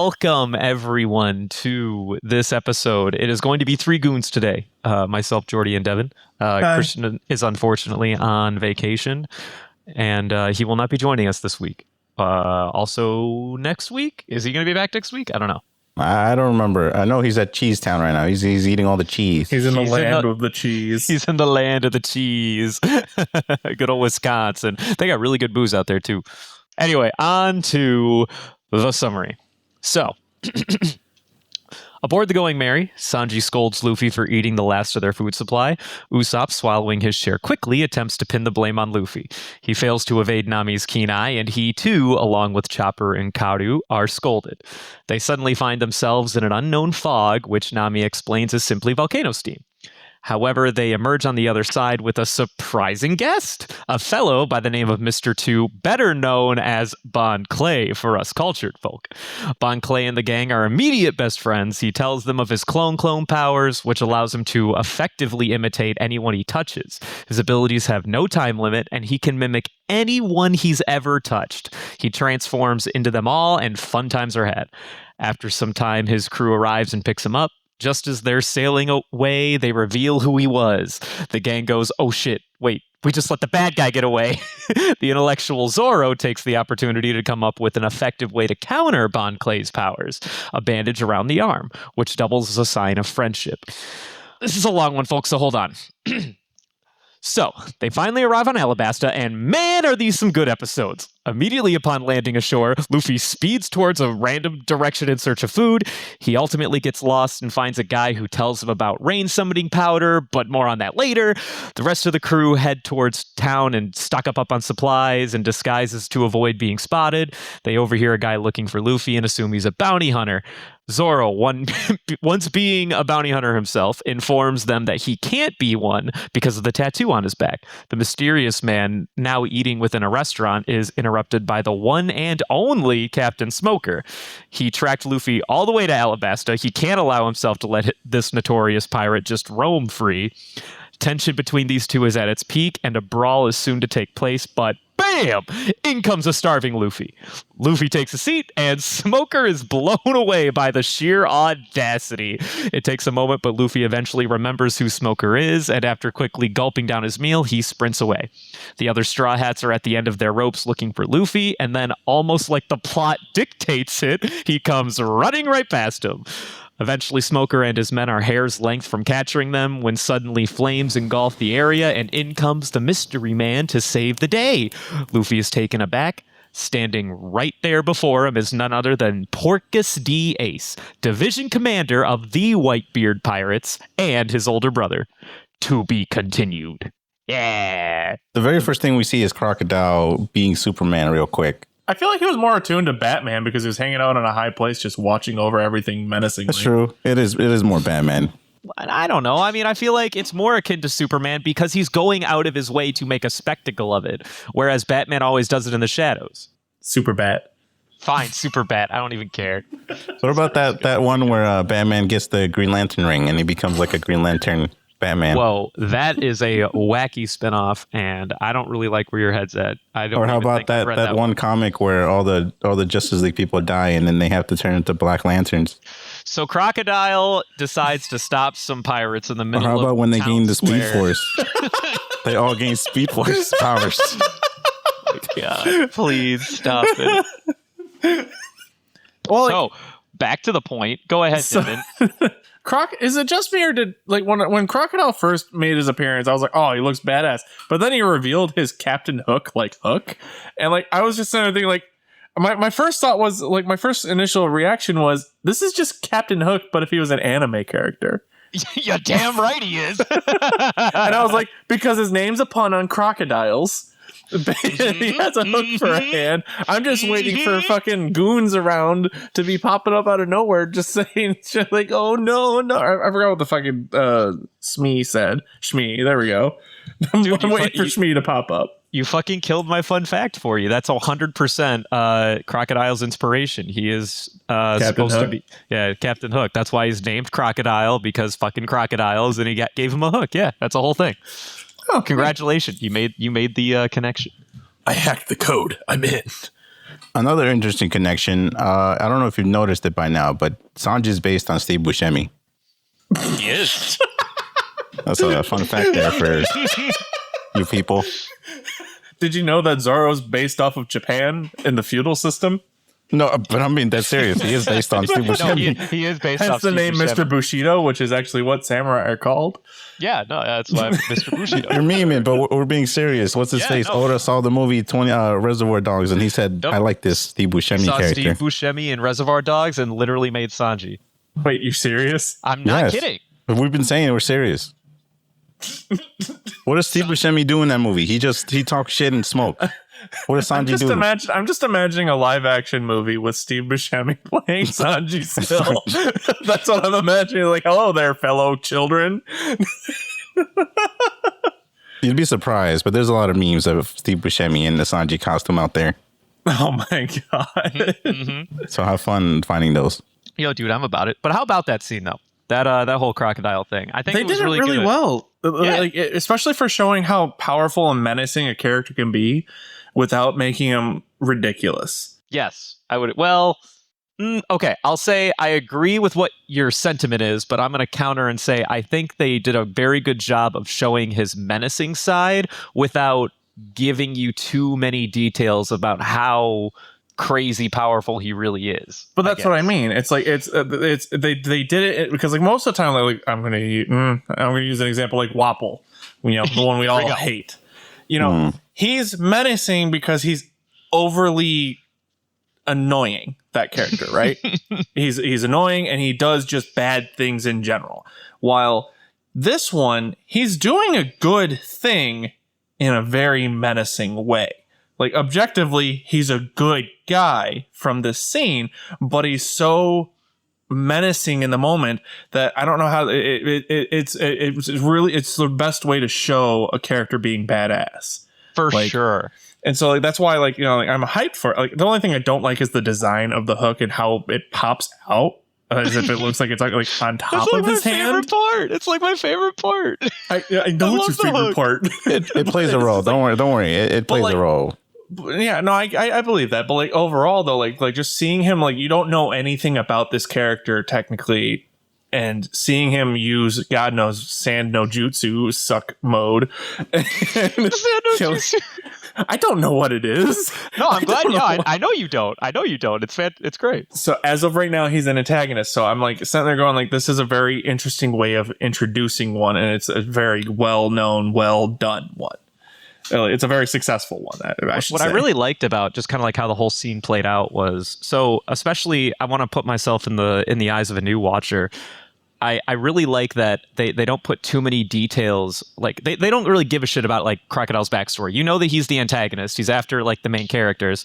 welcome everyone to this episode. It is going to be three goons today. Myself, Jordy, and Devin. Christian is unfortunately on vacation, and he will not be joining us this week. Also, next week, is he going to be back next week? I don't know. I don't remember. I know he's at Cheese Town right now. He's eating all the cheese. He's in the land of the cheese. He's in the land of the cheese. Good old Wisconsin. They got really good booze out there too. Anyway, on to the summary. So, aboard the Going Merry, Sanji scolds Luffy for eating the last of their food supply. Usopp, swallowing his share quickly, attempts to pin the blame on Luffy. He fails to evade Nami's keen eye, and he too, along with Chopper and Karu, are scolded. They suddenly find themselves in an unknown fog, which Nami explains is simply volcano steam. However, they emerge on the other side with a surprising guest, a fellow by the name of Mr. Two, better known as Bon Clay for us cultured folk. Bon Clay and the gang are immediate best friends. He tells them of his clone powers, which allows him to effectively imitate anyone he touches. His abilities have no time limit, and he can mimic anyone he's ever touched. He transforms into them all, and fun times are had. After some time, his crew arrives and picks him up. Just as they're sailing away, they reveal who he was. The gang goes, oh shit, wait, we just let the bad guy get away. The intellectual Zoro takes the opportunity to come up with an effective way to counter Bon Clay's powers, a bandage around the arm, which doubles as a sign of friendship. This is a long one, folks, so hold on. So, they finally arrive on Alabasta, and man, are these some good episodes. Immediately upon landing ashore, Luffy speeds towards a random direction in search of food. He ultimately gets lost and finds a guy who tells him about rain summoning powder, but more on that later. The rest of the crew head towards town and stock up on supplies and disguises to avoid being spotted. They overhear a guy looking for Luffy and assume he's a bounty hunter. Zoro, once being a bounty hunter himself, informs them that he can't be one because of the tattoo on his back. The mysterious man, now eating within a restaurant, is interrupted by the one and only Captain Smoker. He tracked Luffy all the way to Alabasta. He can't allow himself to let this notorious pirate just roam free. Tension between these two is at its peak, and a brawl is soon to take place, but bam! In comes a starving Luffy. Luffy takes a seat, and Smoker is blown away by the sheer audacity. It takes a moment, but Luffy eventually remembers who Smoker is, and after quickly gulping down his meal, he sprints away. The other Straw Hats are at the end of their ropes looking for Luffy, and then, almost like the plot dictates it, he comes running right past him. Eventually, Smoker and his men are hair's length from capturing them when suddenly flames engulf the area, and in comes the mystery man to save the day. Luffy is taken aback. Standing right there before him is none other than Porcus D. Ace, division commander of the Whitebeard Pirates, and his older brother. To be continued. Yeah. The very first thing we see is Crocodile being Superman real quick. I feel like he was more attuned to Batman because he was hanging out in a high place just watching over everything menacingly. That's true. It is more Batman. I don't know. I mean, I feel like it's more akin to Superman because he's going out of his way to make a spectacle of it, whereas Batman always does it in the shadows. Super Bat. Fine, Super Bat. I don't even care. What about that one where Batman gets the Green Lantern ring and he becomes like a Green Lantern Batman? Whoa, that is a wacky spinoff, and I don't really like where your head's at. I don't. Or how about that one comic where all the Justice League people die and then they have to turn into Black Lanterns? So Crocodile decides to stop some pirates in the middle. Or how about when they gain the Speed Force? They all gain Speed Force powers. Oh my God, please stop it. Well, so back to the point. Go ahead, Devin. Is it just me or did like when Crocodile first made his appearance, I was like, oh, he looks badass. But then he revealed his Captain Hook hook, and like I was just sitting there thinking like my first thought was like my first initial reaction was this is just Captain Hook, but if he was an anime character. You're damn right he is. And I was like, because his name's a pun on crocodiles. He has a hook for a hand. I'm just waiting for fucking goons around to be popping up out of nowhere, just saying shit like, "Oh no!" I forgot what the fucking Smee said. Shmee, there we go. Dude, I'm waiting for Shmee to pop up. You fucking killed my fun fact for you. That's 100% Crocodile's inspiration. He is supposed to be, Captain Hook. That's why he's named Crocodile, because fucking crocodiles, and he gave him a hook. Yeah, that's the whole thing. Oh, congratulations! You made the connection. I hacked the code. I'm in. Another interesting connection. I don't know if you've noticed it by now, but Sanji is based on Steve Buscemi. He is. That's a fun fact there for you people. Did you know that Zoro's based off of Japan in the feudal system? No, but I mean, that's serious. He is based on Steve No, Buscemi. he is based Hence off the Steve name Buscemi. Mr. Bushido, which is actually what samurai are called. Yeah, no, that's why Mr. Bushido. You're memeing, but we're being serious. What's his Yeah, face? no. Oda saw the movie 20 Reservoir Dogs, and he said, Nope. I like this Steve Buscemi Saw character. Steve Buscemi in Reservoir Dogs and literally made Sanji. Wait, you serious? I'm not Yes. kidding. But we've been saying we're serious. What does Steve Buscemi do in that movie? He talks shit and smoke. What does Sanji do? I'm just imagining a live action movie with Steve Buscemi playing Sanji still. That's what I'm imagining. Like, hello there, fellow children. You'd be surprised, but there's a lot of memes of Steve Buscemi in the Sanji costume out there. Oh my god. So have fun finding those. Yo, dude, I'm about it. But how about that scene though? That whole crocodile thing. I think They it was did it really good. well. Yeah. Like, especially for showing how powerful and menacing a character can be without making him ridiculous. Yes, I would. Well, okay. I'll say I agree with what your sentiment is, but I'm going to counter and say I think they did a very good job of showing his menacing side without giving you too many details about how crazy powerful he really is. But that's what I mean. It's like they did it because like most of the time like I'm gonna use an example like Wapple, you know, the one we all hate. You know, he's menacing because he's overly annoying. That character, right? he's annoying and he does just bad things in general. While this one, he's doing a good thing in a very menacing way. Like objectively, he's a good guy from this scene, but he's so menacing in the moment that I don't know how it's the best way to show a character being badass For sure. And so like that's why like you know like, I'm hyped for it. Like the only thing I don't like is the design of the hook and how it pops out as if it looks like it's like on top of his hand. Part. It's like my favorite part. I know it's your favorite part. It plays a role. Don't worry. It plays a role. Yeah, no, I believe that. But like overall though, like just seeing him, like you don't know anything about this character technically, and seeing him use God knows Sand no Jutsu suck mode. I don't know what it is. No, I'm glad. Yeah, I know you don't. I know you don't. It's great. So as of right now, he's an antagonist. So I'm like sitting there going like, this is a very interesting way of introducing one, and it's a very well known, well done one. It's a very successful one. What I really liked about just kind of like how the whole scene played out was so. Especially, I want to put myself in the eyes of a new watcher. I really like that they don't put too many details. Like they don't really give a shit about like Crocodile's backstory. You know that he's the antagonist. He's after like the main characters.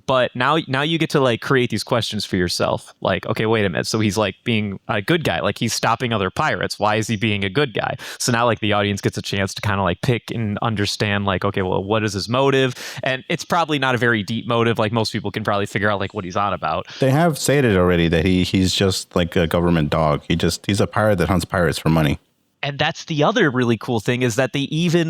But now you get to like create these questions for yourself. Like, okay, wait a minute. So he's like being a good guy. Like he's stopping other pirates. Why is he being a good guy? So now like the audience gets a chance to kind of like pick and understand like, okay, well, what is his motive? And it's probably not a very deep motive. Like most people can probably figure out like what he's on about. They have said it already that he's just like a government dog. He's a pirate that hunts pirates for money. And that's the other really cool thing is that they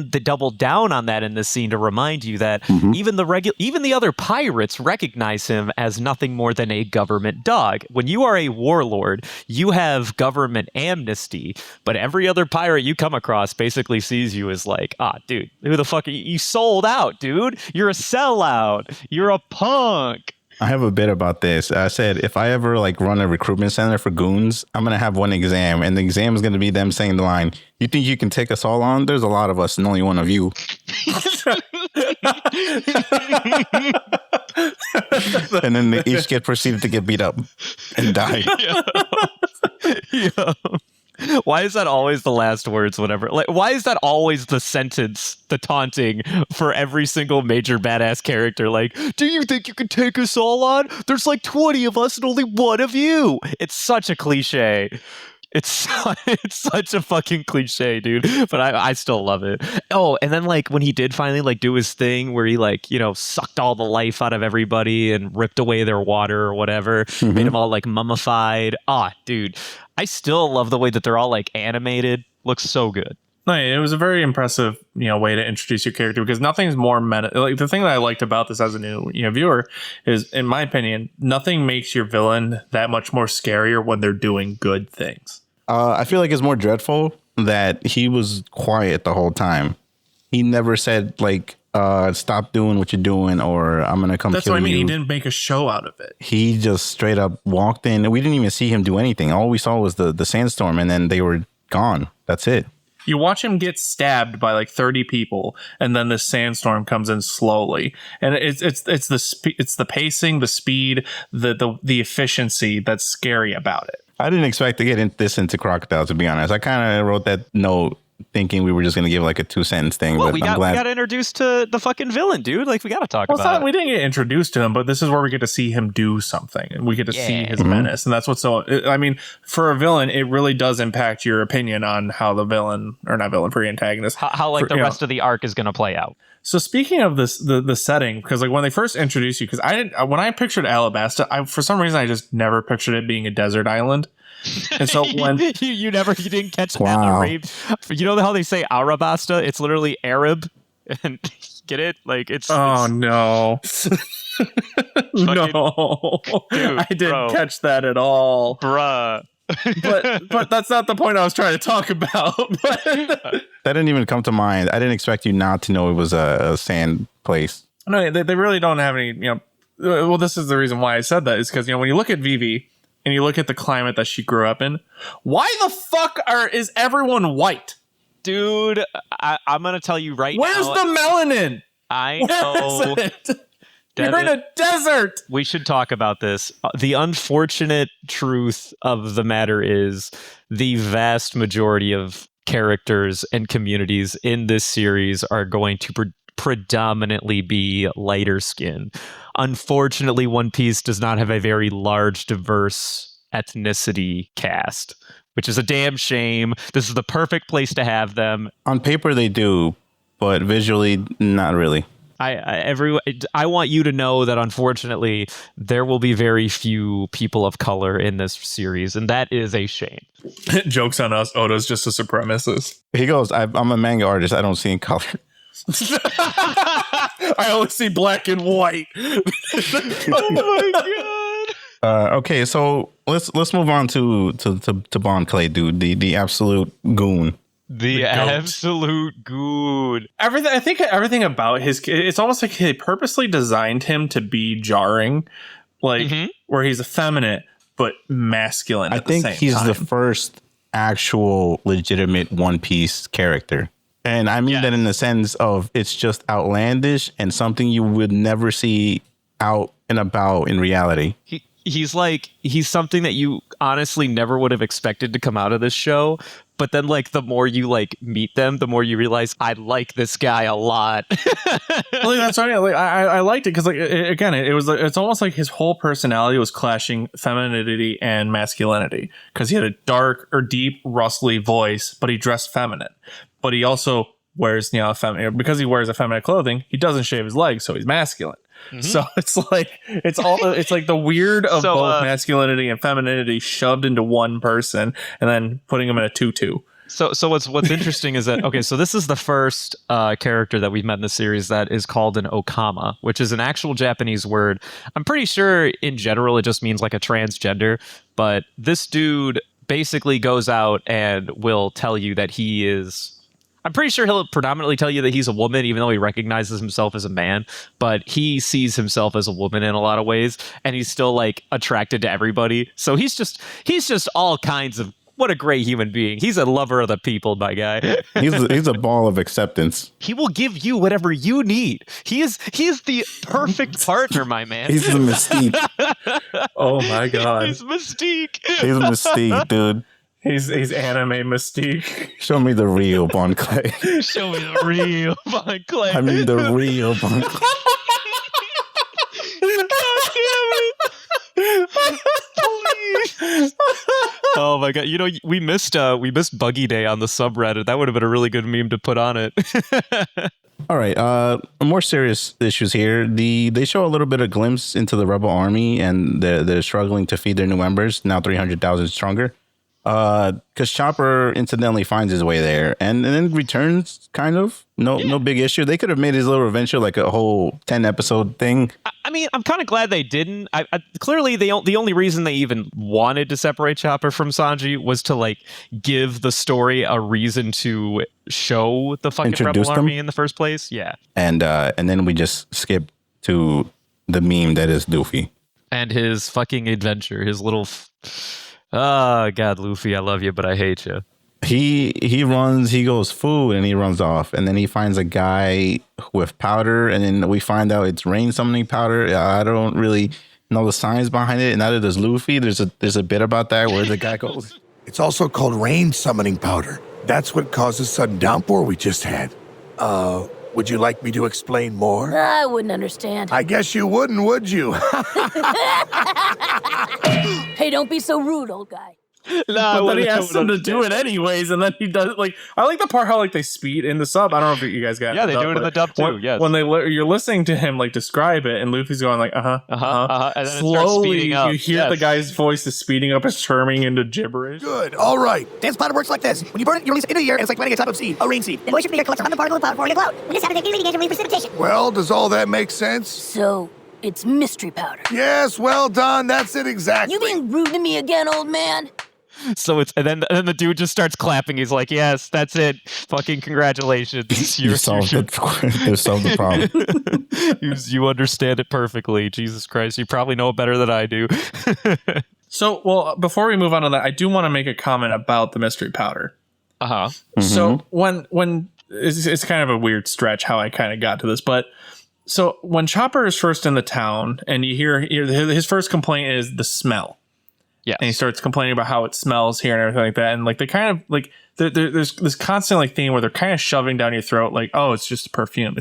double down on that in this scene to remind you that even the other pirates recognize him as nothing more than a government dog. When you are a warlord, you have government amnesty, but every other pirate you come across basically sees you as like, dude, who the fuck are you? You sold out, dude. You're a sellout. You're a punk. I have a bit about this. I said, if I ever like run a recruitment center for goons, I'm going to have one exam, and the exam is going to be them saying the line, you think you can take us all on? There's a lot of us and only one of you. And then they each proceeded to get beat up and die. Yeah. Why is that always the last words, whatever? Like, why is that always the sentence, the taunting for every single major badass character? Like, do you think you can take us all on? There's like 20 of us and only one of you. It's such a cliche. It's such a fucking cliche, dude. But I still love it. Oh, and then like when he did finally like do his thing where he like, you know, sucked all the life out of everybody and ripped away their water or whatever, made them all like mummified. Dude, I still love the way that they're all like animated. Looks so good. No, it was a very impressive, way to introduce your character because nothing's more meta. Like the thing that I liked about this as a new viewer is, in my opinion, nothing makes your villain that much more scarier when they're doing good things. I feel like it's more dreadful that he was quiet the whole time. He never said like, stop doing what you're doing, or I'm gonna come That's kill you. That's what I mean. He didn't make a show out of it. He just straight up walked in. We didn't even see him do anything. All we saw was the sandstorm, and then they were gone. That's it. You watch him get stabbed by like 30 people, and then the sandstorm comes in slowly. And it's the pacing, the speed, the efficiency that's scary about it. I didn't expect to get into Crocodile, to be honest. I kind of wrote that note thinking we were just going to give like a 2-sentence thing. Well, but we I'm glad. got introduced to the fucking villain, dude. Like, we got to talk about it. We didn't get introduced to him, but this is where we get to see him do something. And we get to see his menace. And that's what's so... I mean, for a villain, it really does impact your opinion on how the villain... Or not villain, for antagonist. How like, the rest of the arc is going to play out. So speaking of this, the setting, because like when they first introduced you, because when I pictured Alabasta, for some reason I just never pictured it being a desert island. And so when you didn't catch that, you know how they say Alabasta? It's literally Arab, and get it? Like it's no, no, dude, I didn't catch that at all, bruh. but that's not the point I was trying to talk about. That didn't even come to mind. I didn't expect you not to know it was a sand place. No, they really don't have any. Well, this is the reason why I said that is because when you look at Vivi. And you look at the climate that she grew up in. Why the fuck is everyone white? Dude, I'm going to tell you right Where's now. Where's the melanin? I know. You're in a desert. We should talk about this. The unfortunate truth of the matter is the vast majority of characters and communities in this series are going to predominantly be lighter skin. Unfortunately, One Piece does not have a very large, diverse ethnicity cast, which is a damn shame. This is the perfect place to have them. On paper, they do, but visually, not really. I want you to know that unfortunately, there will be very few people of color in this series, and that is a shame. Joke's on us. Oda's just a supremacist. He goes, I'm a manga artist. I don't see in color. I only see black and white. Oh my god. Okay, so let's move on to Bon Clay, dude, the absolute goon. The absolute goon. I think everything about it's almost like they purposely designed him to be jarring, like where he's effeminate but masculine. I think he's the first actual legitimate One Piece character. And I mean that in the sense of it's just outlandish and something you would never see out and about in reality. He's something that you honestly never would have expected to come out of this show. But then, like, the more you meet them, the more you realize I like this guy a lot. Well, that's right. Like, I liked it because, like, it's almost like his whole personality was clashing femininity and masculinity because he had a dark or deep, rustly voice, but he dressed feminine. But he also wears, feminine because he wears effeminate clothing. He doesn't shave his legs, so he's masculine. So it's like the weird of both masculinity and femininity shoved into one person and then putting him in a tutu. So what's interesting is that, okay, so this is the first character that we've met in the series that is called an Okama, which is an actual Japanese word. I'm pretty sure in general it just means like a transgender, but this dude basically goes out and will tell you that he is... I'm pretty sure he'll predominantly tell you that he's a woman, even though he recognizes himself as a man. But he sees himself as a woman in a lot of ways, and he's still like attracted to everybody. So he's just all kinds of... What a great human being. He's a lover of the people, my guy. He's a ball of acceptance. He will give you whatever you need. He is the perfect partner, my man. He's the Mystique. Oh my god. He's Mystique. He's Mystique, dude. He's anime Mystique. Show me the real Bon Clay. Show me the real Bon Clay. I mean the real Bon Clay. God damn it. Please. Oh my god. We missed Buggy Day on the subreddit. That would have been a really good meme to put on it. All right, more serious issues here. They show a little bit of glimpse into the rebel army, and they're struggling to feed their new members, now 300,000 stronger. Because Chopper incidentally finds his way there and then returns, kind of. No big issue. They could have made his little adventure like a whole 10-episode thing. I mean, I'm kind of glad they didn't. Clearly, the only reason they even wanted to separate Chopper from Sanji was to like give the story a reason to show the fucking Introduce rebel them? army in the first place. Yeah, And then we just skip to the meme that is Luffy. and his fucking adventure, his little. Oh God, Luffy, I love you, but I hate you. He runs, he goes food, and he runs off. And then he finds a guy with powder, and then we find out it's rain summoning powder. I don't really know the science behind it, and neither does Luffy. There's a bit about that where the guy goes. It's also called rain summoning powder. That's what causes sudden downpour we just had. Would you like me to explain more? I wouldn't understand. I guess you wouldn't, would you? Hey, don't be so rude, old guy. But then he asks him to do it anyways, and then he does it. Like, I like the part how like they speed in the sub. I don't know if you guys got. Yeah, they do it in the dub too. Yes. When you're listening to him like describe it, and Luffy's going like, and then slowly it starts speeding up. you hear the guy's voice is speeding up, is turning into gibberish. Good, all right. Dance powder works like this. When you burn it, you release it into the air, and it's like planting a type of seed, a rain seed. The moisture from the air collects 100 particles of cloud, forming a cloud. When this happens, they radiate and precipitation. Well, does all that make sense? So, it's mystery powder. Yes, well done. That's it exactly. You being rude to me again, old man? So it's and then the dude just starts clapping. He's like, "Yes, that's it. Fucking congratulations. You solved the problem. You understand it perfectly. Jesus Christ, you probably know it better than I do." So, well, before we move on to that, I do want to make a comment about the mystery powder. So when it's kind of a weird stretch how I kind of got to this, but so when Chopper is first in the town, and you hear his first complaint is the smell. Yeah, and he starts complaining about how it smells here and everything like that, and like they kind of like there's this constant like thing where they're kind of shoving down your throat like, oh, it's just perfume,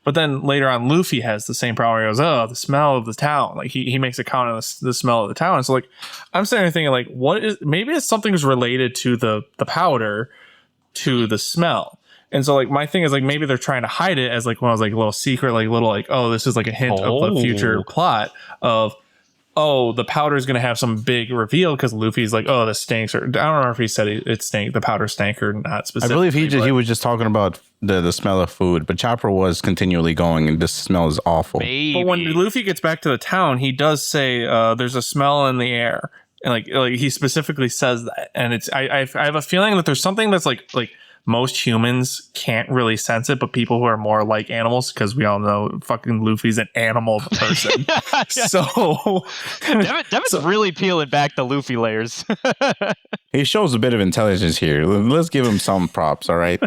but then later on Luffy has the same problem where he goes, oh, the smell of the town. Like he makes a comment on the smell of the town. And so like I'm sitting there thinking like, what is, maybe it's something's related to the powder to the smell. And so like my thing is like maybe they're trying to hide it as like one of those like little secret like little like, oh, this is like a hint of the future plot of, oh, the powder is going to have some big reveal because Luffy's like, oh, this stinks. Or I don't know if he said it stank, the powder stank or not specifically. I believe he was just talking about the smell of food, but Chopper was continually going, and this smell is awful. Maybe. But when Luffy gets back to the town, he does say there's a smell in the air. And like he specifically says that. And it's I have a feeling that there's something that's like most humans can't really sense it, but people who are more like animals, because we all know fucking Luffy's an animal person. So Devin's really peeling back the Luffy layers. He shows a bit of intelligence here. Let's give him some props, all right?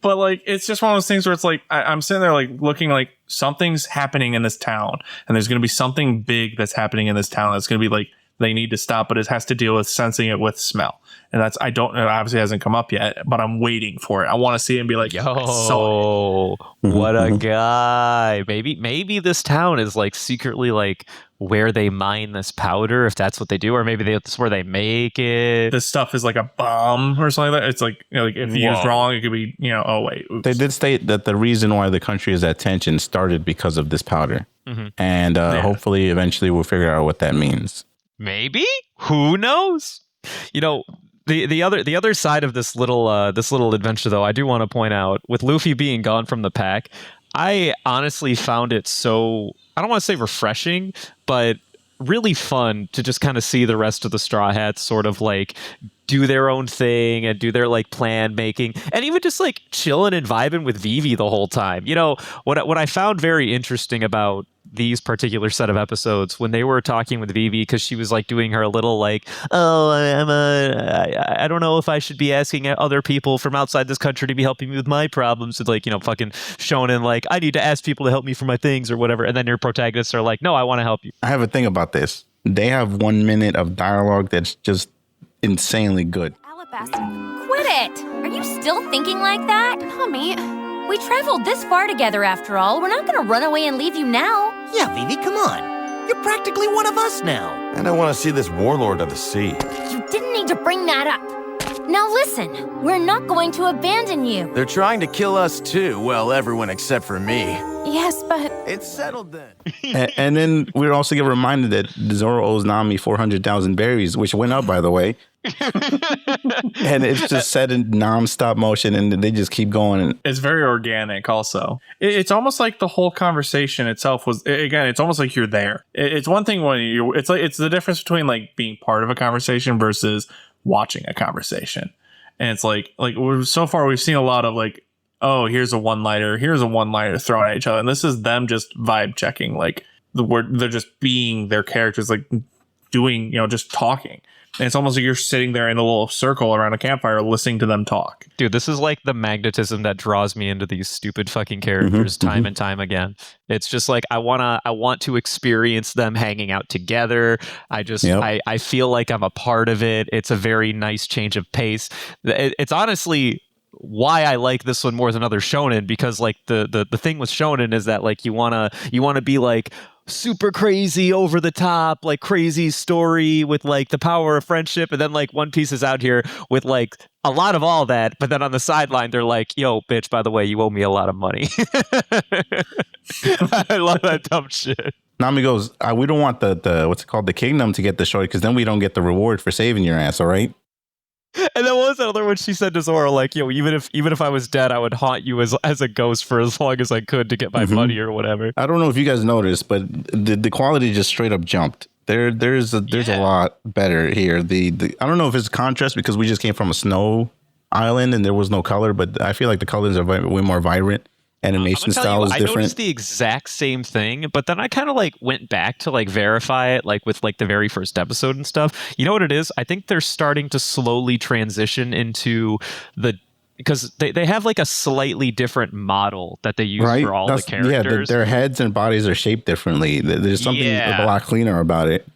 but like it's just one of those things where it's like I'm sitting there like looking like something's happening in this town, and there's going to be something big that's happening in this town that's going to be like they need to stop, but it has to deal with sensing it with smell. And that's, I don't know, obviously hasn't come up yet, but I'm waiting for it. I want to see it and be like, yo, what a guy. Maybe this town is like secretly like where they mine this powder, if that's what they do, or maybe that's where they make it. This stuff is like a bomb or something like that. It's like, you know, like if you use wrong, it could be, you know, oh wait. Oops. They did state that the reason why the country is at tension started because of this powder. And hopefully eventually we'll figure out what that means. Maybe? Who knows? You know, the other side of this little adventure, though, I do want to point out, with Luffy being gone from the pack, I honestly found it so, I don't want to say refreshing, but really fun to just kind of see the rest of the Straw Hats sort of like do their own thing and do their like plan making, and even just like chilling and vibing with Vivi the whole time. You know, what I found very interesting about these particular set of episodes when they were talking with Vivi, because she was like doing her little like, oh, I don't know if I should be asking other people from outside this country to be helping me with my problems. It's like, you know, fucking Shonen like, I need to ask people to help me for my things or whatever. And then your protagonists are like, no, I want to help you. I have a thing about this. They have 1 minute of dialogue that's just insanely good. Alabasta, quit it! Are you still thinking like that? Mommy, we traveled this far together after all. We're not gonna run away and leave you now. Yeah, Vivi, come on. You're practically one of us now. And I want to see this Warlord of the Sea. You didn't need to bring that up. Now listen, we're not going to abandon you. They're trying to kill us too. Well, everyone except for me. Yes, but It's settled then. And then we also get reminded that Zoro owes Nami 400,000 berries, which went up, by the way. And it's just set in non-stop motion, and they just keep going. It's very organic also. It's almost like the whole conversation itself was, again, it's almost like you're there. It's one thing when it's the difference between like being part of a conversation versus watching a conversation. And it's like so far we've seen a lot of like, oh, here's a one-liner thrown at each other. And this is them just vibe checking, like they're just being their characters, like doing, just talking. And it's almost like you're sitting there in a little circle around a campfire listening to them talk. Dude, this is like the magnetism that draws me into these stupid fucking characters time and time again. It's just like I want to experience them hanging out together. I feel like I'm a part of it. It's a very nice change of pace. It's honestly why I like this one more than other shonen, because like the thing with shonen is that like you wanna be like super crazy, over the top, like crazy story with like the power of friendship, and then like One Piece is out here with like a lot of all that, but then on the sideline they're like, yo bitch, by the way, you owe me a lot of money. I love that dumb shit. Nami goes, we don't want the what's it called, the kingdom to get the shorty, because then we don't get the reward for saving your ass, all right? And then what was that other one she said to Zoro? Like, yo, even if I was dead, I would haunt you as a ghost for as long as I could to get my money or whatever. I don't know if you guys noticed, but the quality just straight up jumped. There's a lot better here. I don't know if it's contrast because we just came from a snow island and there was no color, but I feel like the colors are way more vibrant. Animation style is different. I noticed the exact same thing, but then I kind of like went back to like verify it, like with like the very first episode and stuff. You know what it is? I think they're starting to slowly transition into because they have like a slightly different model that they use for all the characters. Yeah, their heads and bodies are shaped differently. There's something a lot cleaner about it.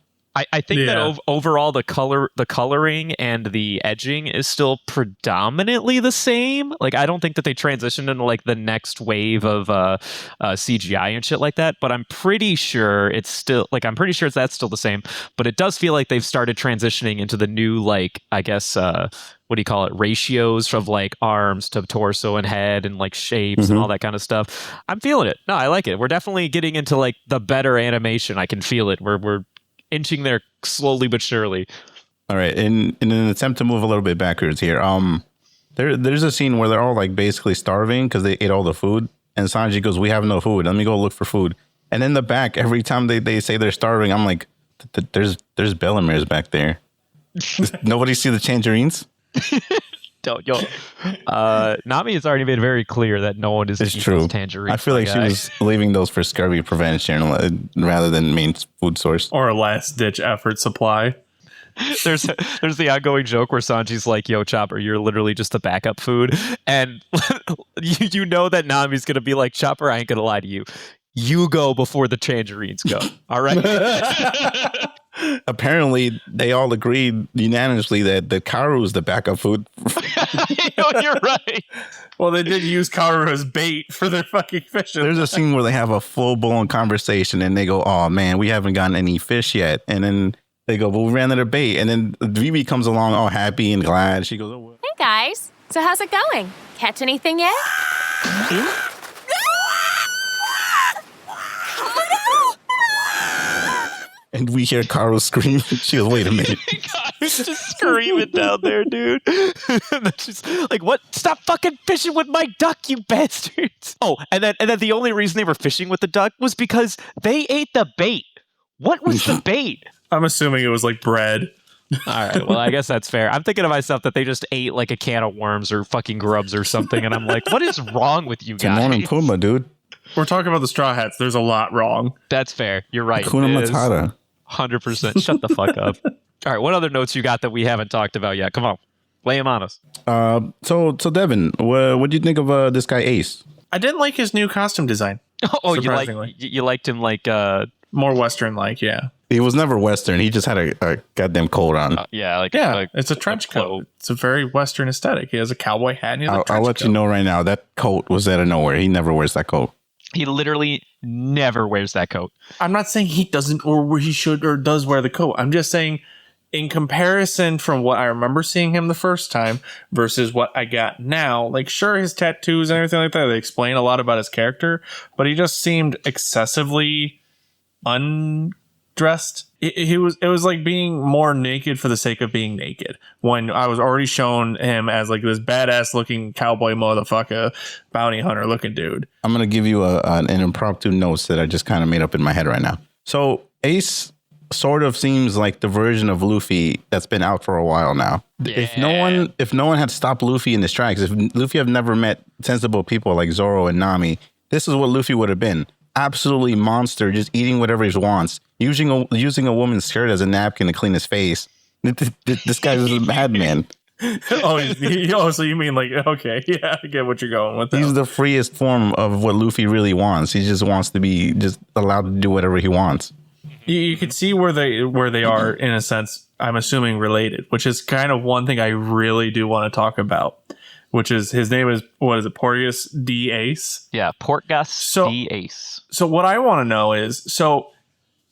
I think that overall the coloring and the edging is still predominantly the same. Like, I don't think that they transitioned into like the next wave of CGI and shit like that. But I'm pretty sure that's still the same. But it does feel like they've started transitioning into the new, like, I guess what do you call it, ratios of like arms to torso and head and like shapes and all that kind of stuff. I'm feeling it. No, I like it. We're definitely getting into like the better animation. I can feel it. We're inching there slowly but surely. All right, in an attempt to move a little bit backwards here, there's a scene where they're all like basically starving because they ate all the food, and Sanji goes, "We have no food. Let me go look for food." And in the back, every time they say they're starving, I'm like, "There's Bellemere's back there." Nobody see the tangerines? Nami has already made it very clear that no one is eating those tangerines. I feel like she was leaving those for scurvy prevention rather than main food source or a last ditch effort supply. There's the ongoing joke where Sanji's like, "Yo, Chopper, you're literally just the backup food," and you know that Nami's gonna be like, "Chopper, I ain't gonna lie to you. You go before the tangerines go. All right." Apparently, they all agreed unanimously that the Karu is the backup food. You're right. Well, they did use Karu as bait for their fucking fishing. There's a scene where they have a full-blown conversation, and they go, "Oh man, we haven't gotten any fish yet." And then they go, "Well, we ran out of bait." And then Vivi comes along, all happy and glad. She goes, "Oh, well." Hey guys, so how's it going? Catch anything yet? And we hear Karu scream. She goes, "Wait a minute." He's just screaming down there, dude. And then she's like, "What? Stop fucking fishing with my duck, you bastards." Oh, and then the only reason they were fishing with the duck was because they ate the bait. What was the bait? I'm assuming it was like bread. All right, well, I guess that's fair. I'm thinking to myself that they just ate like a can of worms or fucking grubs or something, and I'm like, what is wrong with you guys? Timon and Pumbaa, dude. We're talking about the Straw Hats. There's a lot wrong. That's fair. You're right. Hakuna Matata. 100%. Shut the fuck up. All right, what other notes you got that we haven't talked about yet? Come on, lay them on us. So Devin, what do you think of this guy Ace? I didn't like his new costume design. Oh, you liked him like more Western-like, yeah. He was never Western. He just had a goddamn coat on. It's a trench coat. It's a very Western aesthetic. He has a cowboy hat and he has a trench I'll let you know right now, that coat was out of nowhere. He never wears that coat. He literally never wears that coat. I'm not saying he doesn't or he should or does wear the coat. I'm just saying in comparison from what I remember seeing him the first time versus what I got now, like, sure, his tattoos and everything like that, they explain a lot about his character, but he just seemed excessively undressed. It was like being more naked for the sake of being naked, when I was already shown him as like this badass looking cowboy motherfucker, bounty hunter looking dude. I'm going to give you an impromptu notes that I just kind of made up in my head right now. So Ace sort of seems like the version of Luffy that's been out for a while now. Yeah. If no one had stopped Luffy in his tracks, if Luffy had never met sensible people like Zoro and Nami, this is what Luffy would have been. Absolutely monster, just eating whatever he wants, using a woman's skirt as a napkin to clean his face. This guy is a madman. So you mean like, okay, yeah, I get what you're going with. He's the freest form of what Luffy really wants. He just wants to be just allowed to do whatever he wants. You can see where they are, in a sense, I'm assuming related, which is kind of one thing I really do want to talk about, which is his name is, what is it, Porteous D. Ace? Yeah, Porteous D. Ace. So what I want to know is, so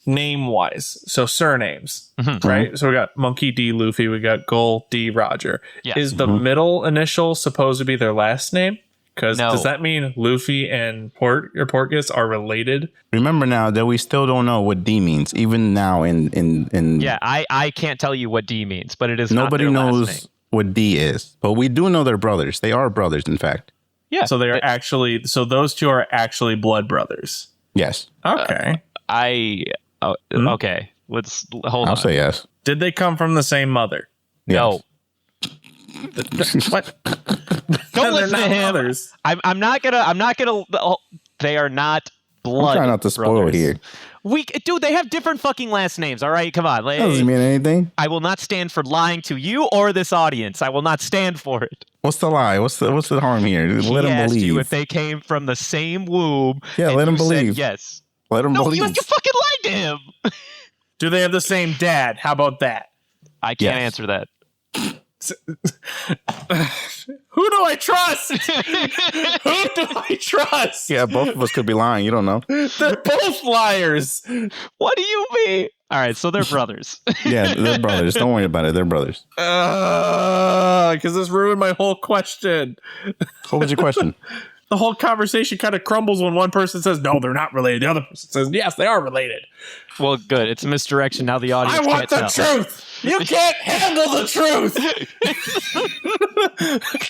name-wise, so surnames, right? So we got Monkey D. Luffy, we got Gull D. Roger. Yes. Is the middle initial supposed to be their last name? Because does that mean Luffy and Porteous are related? Remember now that we still don't know what D means, even now in Yeah, I can't tell you what D means, but it is nobody not their knows last name. What D is, but we do know they're brothers. They are brothers, in fact. Yeah. So they are actually. So those two are actually blood brothers. Yes. Okay. Okay. Let's hold on. I'll say yes. Did they come from the same mother? No. What? Don't listen to him. Mothers. I'm not gonna. They are not blood. I'm trying not to spoil brothers. here. Dude, they have different fucking last names. All right, come on. That doesn't mean anything. I will not stand for lying to you or this audience. I will not stand for it. What's the lie? What's the harm here? Let him believe. You if they came from the same womb. Yeah, let him believe. Yes. Let him believe. You fucking lied to him. Do they have the same dad? How about that? I can't answer that. Who do I trust? Who do I trust? Yeah, both of us could be lying. You don't know. They're both liars. What do you mean? All right, so they're brothers. Yeah, they're brothers. Don't worry about it. They're brothers. Because this ruined my whole question. What was your question? The whole conversation kind of crumbles when one person says, no, they're not related. The other person says, yes, they are related. Well, good. It's a misdirection. Now the audience I want can't the truth. You can't handle the truth.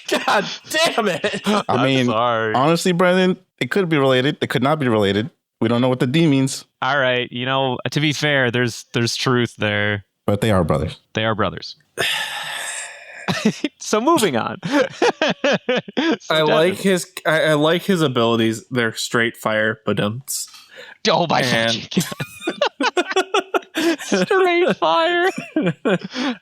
God damn it. I mean, sorry. Honestly, Brendan, it could be related. It could not be related. We don't know what the D means. All right. To be fair, there's truth there. But they are brothers. They are brothers. So moving on. I like his abilities. They're straight fire, badumts. Oh my god. Straight fire.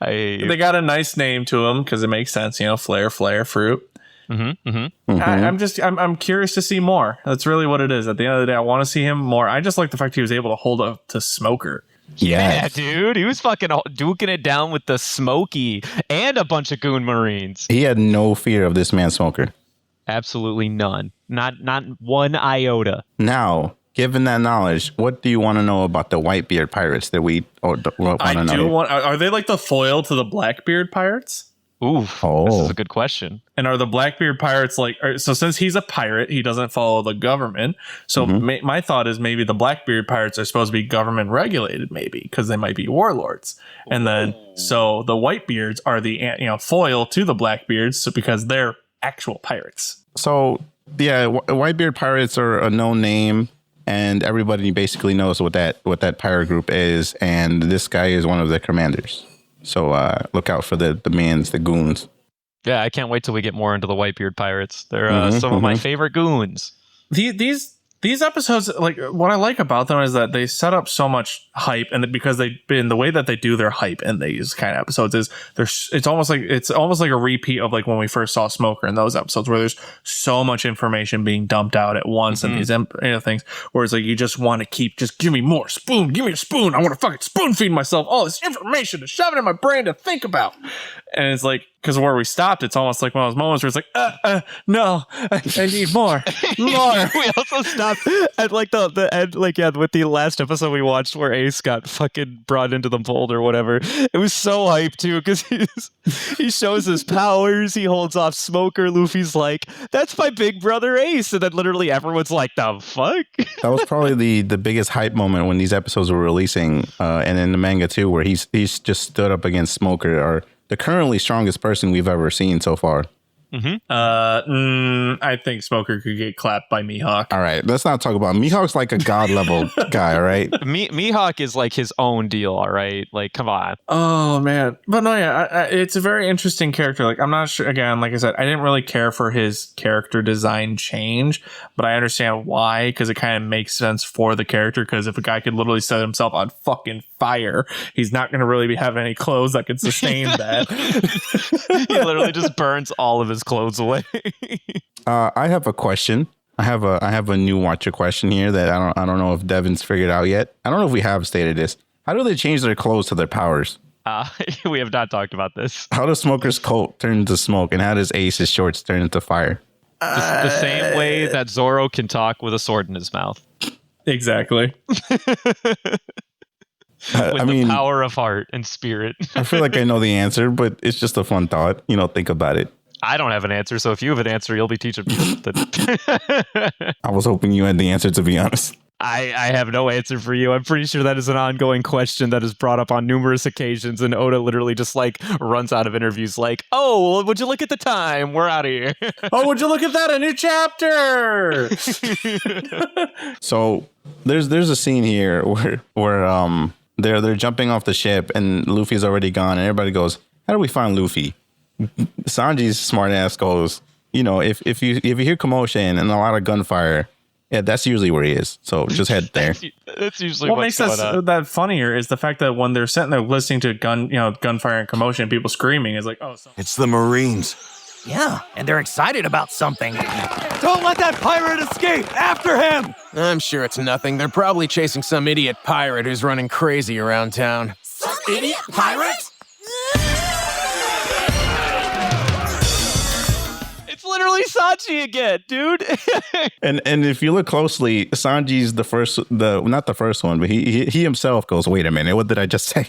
They got a nice name to him because it makes sense, flare fruit. I'm curious to see more. That's really what it is. At the end of the day, I want to see him more. I just like the fact he was able to hold up to Smoker. Yeah, dude. He was fucking duking it down with the Smokey and a bunch of goon Marines. He had no fear of this man Smoker. Absolutely none. Not one iota. Now, given that knowledge, what do you want to know about the Whitebeard pirates that we want to know? Are they like the foil to the Blackbeard pirates? Ooh, This is a good question. And are the Blackbeard pirates so since he's a pirate, he doesn't follow the government. So my thought is maybe the Blackbeard pirates are supposed to be government regulated, maybe because they might be warlords. And then so the Whitebeards are the foil to the Blackbeards, so because they're actual pirates. So yeah, Whitebeard pirates are a known name, and everybody basically knows what that pirate group is. And this guy is one of the commanders. So look out for the goons. Yeah, I can't wait till we get more into the Whitebeard pirates. They're some of my favorite goons. These episodes, like what I like about them is that they set up so much hype, and because they've been the way that they do their hype in these kind of episodes is it's almost like a repeat of like when we first saw Smoker in those episodes where there's so much information being dumped out at once and these things where it's like you just want to just give me more spoon, give me a spoon. I want to fucking spoon feed myself all this information to shove it in my brain to think about. And it's like, because where we stopped, it's almost like one of those moments where it's like, no, I need more. We also stopped at like the end, like, yeah, with the last episode we watched where Ace got fucking brought into the fold or whatever. It was so hype too, because he shows his powers, he holds off Smoker. Luffy's like, that's my big brother Ace. And then literally everyone's like, the fuck? That was probably the biggest hype moment when these episodes were releasing, and in the manga too, where he's just stood up against Smoker, or the currently strongest person we've ever seen so far. I think Smoker could get clapped by Mihawk. All right, let's not talk about Mihawk's like a god level guy. All right, Mihawk is like his own deal. All right, like, come on. Oh man, but no, yeah, it's a very interesting character. Like, I'm not sure. Again, like I said, I didn't really care for his character design change, but I understand why, because it kind of makes sense for the character. Because if a guy could literally set himself on fucking fire, he's not going to really have any clothes that can sustain that. He literally just burns all of his clothes away. I have a question. I have a new watcher question here that I don't know if Devin's figured out yet. I don't know if we have stated this. How do they change their clothes to their powers? We have not talked about this. How does Smoker's coat turn into smoke, and how does Ace's shorts turn into fire? The same way that Zoro can talk with a sword in his mouth. Exactly. With the power of heart and spirit. I feel like I know the answer, but it's just a fun thought. Think about it. I don't have an answer, so if you have an answer, you'll be teaching me something. I was hoping you had the answer, to be honest. I have no answer for you. I'm pretty sure that is an ongoing question that is brought up on numerous occasions, and Oda literally just like runs out of interviews like, oh, well, would you look at the time? We're out of here. Oh, would you look at that? A new chapter. So there's a scene here where they're jumping off the ship and Luffy's already gone, and everybody goes, how do we find Luffy? Sanji's smart ass goes, if you hear commotion and a lot of gunfire, yeah, that's usually where he is. So just head there. That's usually what makes that funnier is the fact that when they're sitting there listening to gunfire and commotion, people screaming, is like, oh, It's the Marines. Yeah, and they're excited about something. Don't let that pirate escape! After him! I'm sure it's nothing. They're probably chasing some idiot pirate who's running crazy around town. Some idiot pirate? It's literally Sanji again, dude. and if you look closely, Sanji's not the first one, but he himself goes, wait a minute, what did I just say?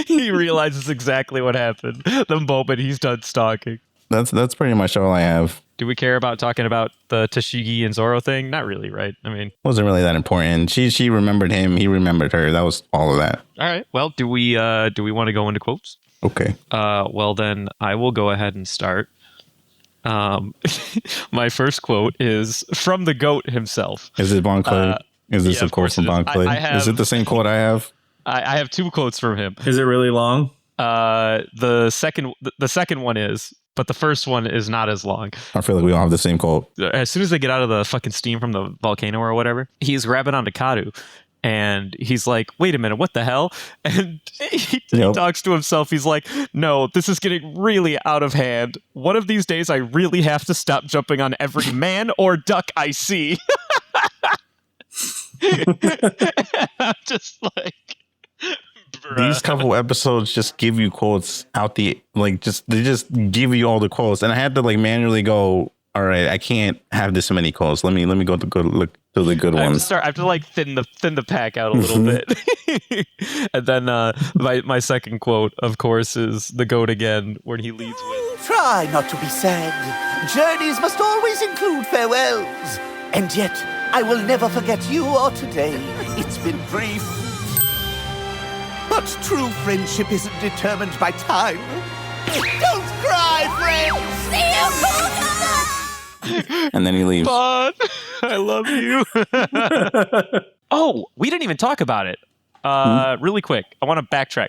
He realizes exactly what happened the moment he's done stalking. That's pretty much all I have. Do we care about talking about the Tashigi and Zoro thing? Not really, right? I mean, wasn't really that important. She remembered him, he remembered her. That was all of that. All right. Well, do we want to go into quotes? Okay. Well, then I will go ahead and start. My first quote is from the GOAT himself. Is it Bon Clay? Is this a quote from Bon Clay? Is it the same quote I have? I have two quotes from him. Is it really long? The second one is, but the first one is not as long. I feel like we all have the same quote. As soon as they get out of the fucking steam from the volcano or whatever, he's grabbing onto Kadu. And he's like, wait a minute, what the hell? And he talks to himself. He's like, no, this is getting really out of hand. One of these days, I really have to stop jumping on every man or duck I see. I'm just like... Bruh. These couple episodes just give you quotes they just give you all the quotes, and I had to manually go, all right, I can't have this many quotes. Let me go to look to the good ones. I have to thin the pack out a little bit. And then my second quote, of course, is the GOAT again, where he leads with, try not to be sad. Journeys must always include farewells. And yet, I will never forget you or today. It's been brief. But true friendship isn't determined by time. Don't cry, friends! See you, and then he leaves. Bon, I love you. Oh, we didn't even talk about it. Really quick, I want to backtrack.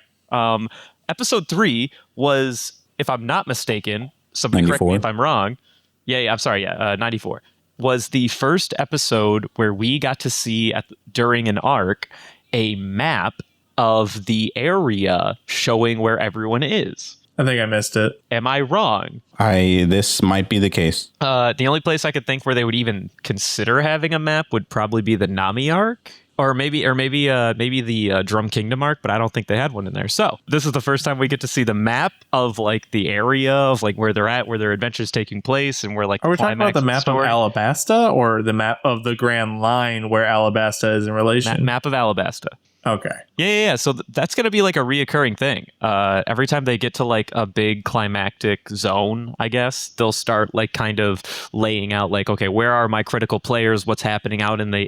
Episode 3 was, if I'm not mistaken, somebody 94? correct me if I'm wrong. Yeah, I'm sorry. 94 was the first episode where we got to see during an arc a map of the area showing where everyone is. I think I missed it. Am I wrong? This might be the case. The only place I could think where they would even consider having a map would probably be the Nami arc, Or maybe the Drum Kingdom arc, but I don't think they had one in there. So this is the first time we get to see the map of like the area of like where they're at, where their adventure's taking place, and where like Are we talking about the map of Alabasta or the map of the Grand Line where Alabasta is in relation? Map of Alabasta. Okay. Yeah. So that's going to be like a reoccurring thing. Every time they get to like a big climactic zone, I guess they'll start like kind of laying out like, okay, where are my critical players? What's happening out in the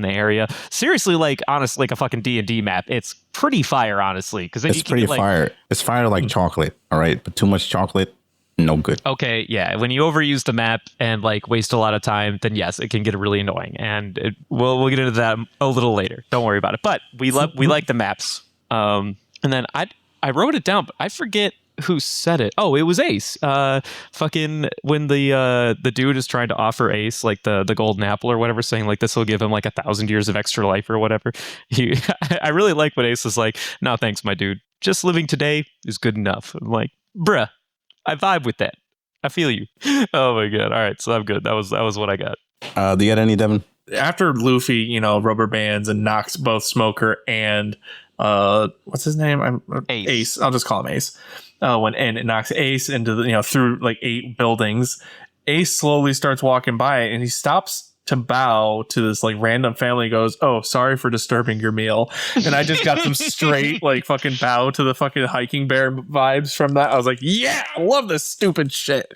area? Seriously, like honestly, like a fucking D&D map. It's pretty fire, honestly, because it's pretty fire. It's fire like chocolate. All right, but too much chocolate, no good. Okay, yeah. When you overuse the map and like waste a lot of time, then yes, it can get really annoying. And we'll get into that a little later. Don't worry about it. But we like the maps. And then I wrote it down, but I forget who said it. Oh, it was Ace. Fucking when the dude is trying to offer Ace like the golden apple or whatever, saying like this will give him like 1,000 years of extra life or whatever. I really like what Ace is like. No, thanks, my dude. Just living today is good enough. I'm like, bruh. I vibe with that. I feel you. Oh my god! All right, so I'm good. That was what I got. Do you got any, Devin? After Luffy, rubber bands and knocks both Smoker and what's his name? Ace. I'll just call him Ace. And it knocks Ace into the through like 8 buildings. Ace slowly starts walking by and he stops to bow to this like random family. Goes, "Oh, sorry for disturbing your meal." And I just got some straight like fucking bow to the fucking hiking bear vibes from that. I was like, yeah, I love this stupid shit.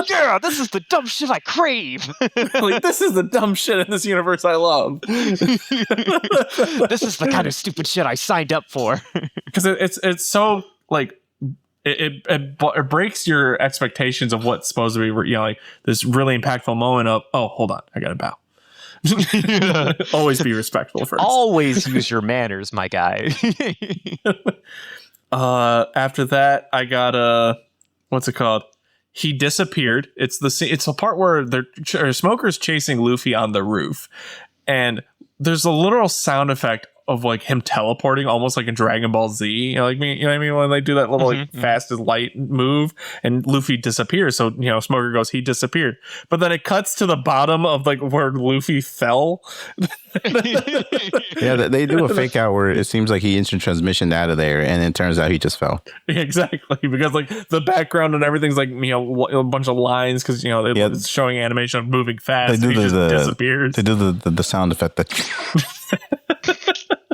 Yeah, this is the dumb shit I crave. Like, this is the dumb shit in this universe I love. This is the kind of stupid shit I signed up for. Because it's so like it breaks your expectations of what's supposed to be, like this really impactful moment of, oh, hold on, I gotta bow. Always be respectful first. Always use your manners, my guy. After that, I got what's it called? He disappeared. It's the part where Smoker's chasing Luffy on the roof, and there's a literal sound effect of like him teleporting, almost like in Dragon Ball Z. You know what I mean? When they do that little like fast as light move and Luffy disappears. So, Smoker goes, he disappeared. But then it cuts to the bottom of like where Luffy fell. Yeah, they do a fake out where it seems like he instant transmissioned out of there, and it turns out he just fell. Exactly, because like the background and everything's like a bunch of lines because it's showing animation of moving fast. They do disappears. They do the sound effect that.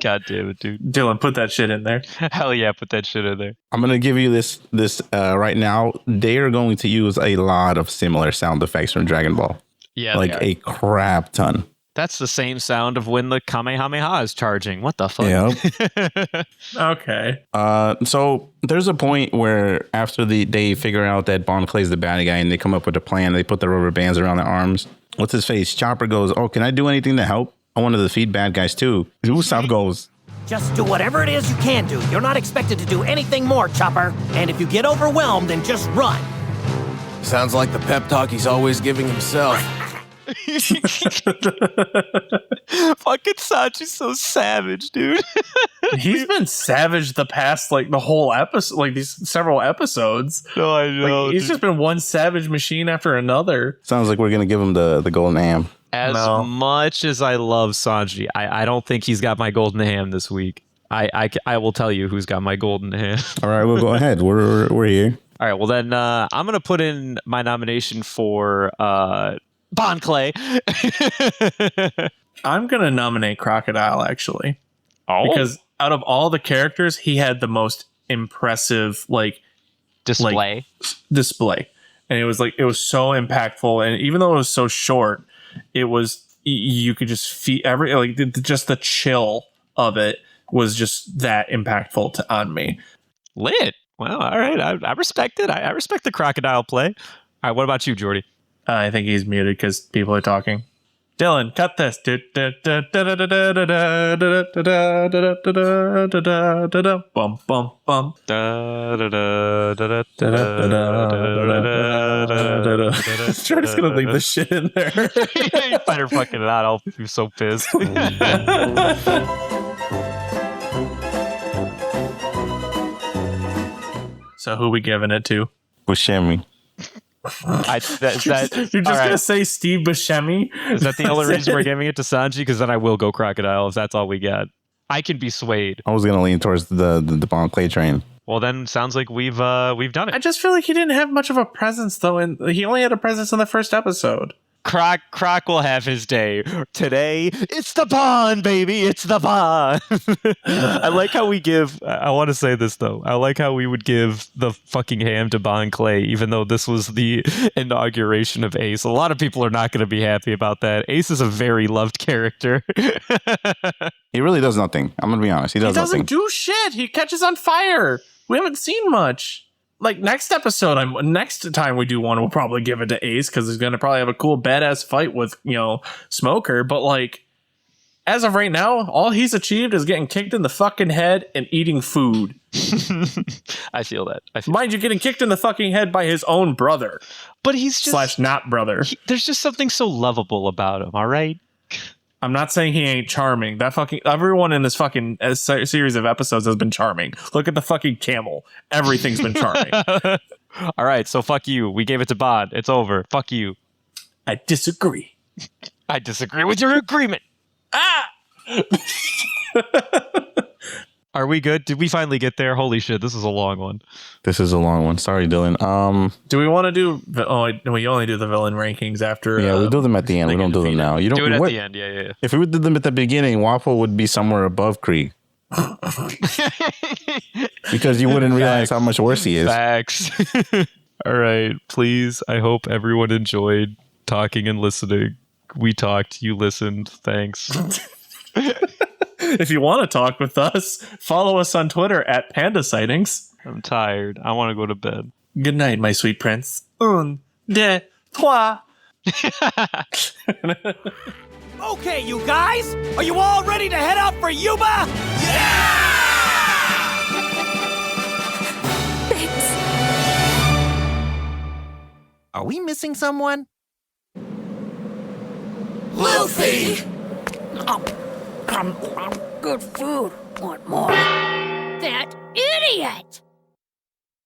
God damn it, dude. Dylan, put that shit in there. Hell yeah, put that shit in there. I'm gonna give you this right now. They are going to use a lot of similar sound effects from Dragon Ball. Yeah, like a crap ton. That's the same sound of when the Kamehameha is charging. What the fuck? Yep. Okay. So there's a point where after they figure out that Bon Clay's the bad guy and they come up with a plan, they put the rubber bands around their arms. What's his face? Chopper goes, "Oh, can I do anything to help? I want to defeat bad guys too." Usopp goes, "Just do whatever it is you can do. You're not expected to do anything more, Chopper. And if you get overwhelmed, then just run." Sounds like the pep talk he's always giving himself. Fucking Sanji's so savage, dude. He's been savage the past like the whole episode, like these several episodes. No, I know. Like, he's just been one savage machine after another. Sounds like we're gonna give him the golden ham. As much as I love Sanji, I don't think he's got my golden ham this week. I will tell you who's got my golden ham. All right, we'll go ahead. We're here. All right, well then I'm gonna put in my nomination for Bon Clay. I'm gonna nominate Crocodile actually. Oh, because out of all the characters, he had the most impressive display, and it was so impactful. And even though it was so short, it was you could just feel just the chill of it was just that impactful on me. Lit. Well, all right. I respect it. I respect the Crocodile play. All right. What about you, Jordy? I think he's muted because people are talking. Dylan, cut this. Bum bum bum. Jordan's gonna leave this shit in there. You better fucking not. I'll be so pissed. So who we giving it to? Buscemi. You're just gonna say Steve Buscemi? Is that the only reason we're giving it to Sanji? Because then I will go crocodile if that's all we get. I can be swayed. I was gonna lean towards the Bon Clay train. Well, then sounds like we've done it. I just feel like he didn't have much of a presence though, and he only had a presence in the first episode. Croc will have his day. Today, it's the Bond, baby. It's the Bond. I like how we give... I want to say this, though. I like how we would give the fucking ham to Bond Clay, even though this was the inauguration of Ace. A lot of people are not going to be happy about that. Ace is a very loved character. He really does nothing. I'm going to be honest. He doesn't nothing. Do shit. He catches on fire. We haven't seen much. Like next time we do one, we'll probably give it to Ace because he's gonna probably have a cool badass fight with Smoker. But like, as of right now, all he's achieved is getting kicked in the fucking head and eating food. I feel that. Mind you, getting kicked in the fucking head by his own brother, but he's just not brother. There's just something so lovable about him. All right. I'm not saying he ain't charming. Everyone in this fucking series of episodes has been charming. Look at the fucking camel. Everything's been charming. All right, so fuck you. We gave it to Bond. It's over. Fuck you. I disagree. I disagree with your agreement. Are we good? Did we finally get there? Holy shit, this is a long one. This is a long one. Sorry, Dylan. Do we want to do... we only do the villain rankings after... Yeah, we'll do them at the end. We don't do them now. You don't do it at the end. Yeah. If we did them at the beginning, Waffle would be somewhere above Krieg. Because you wouldn't realize how much worse he is. Facts. All right, please. I hope everyone enjoyed talking and listening. We talked. You listened. Thanks. If you want to talk with us, follow us on Twitter at Panda Sightings. I'm tired. I want to go to bed. Good night, my sweet prince. Un, deux, trois. Okay, you guys, are you all ready to head out for Yuba? Yeah! Thanks. Are we missing someone? Luffy! Good food. Want more? That idiot!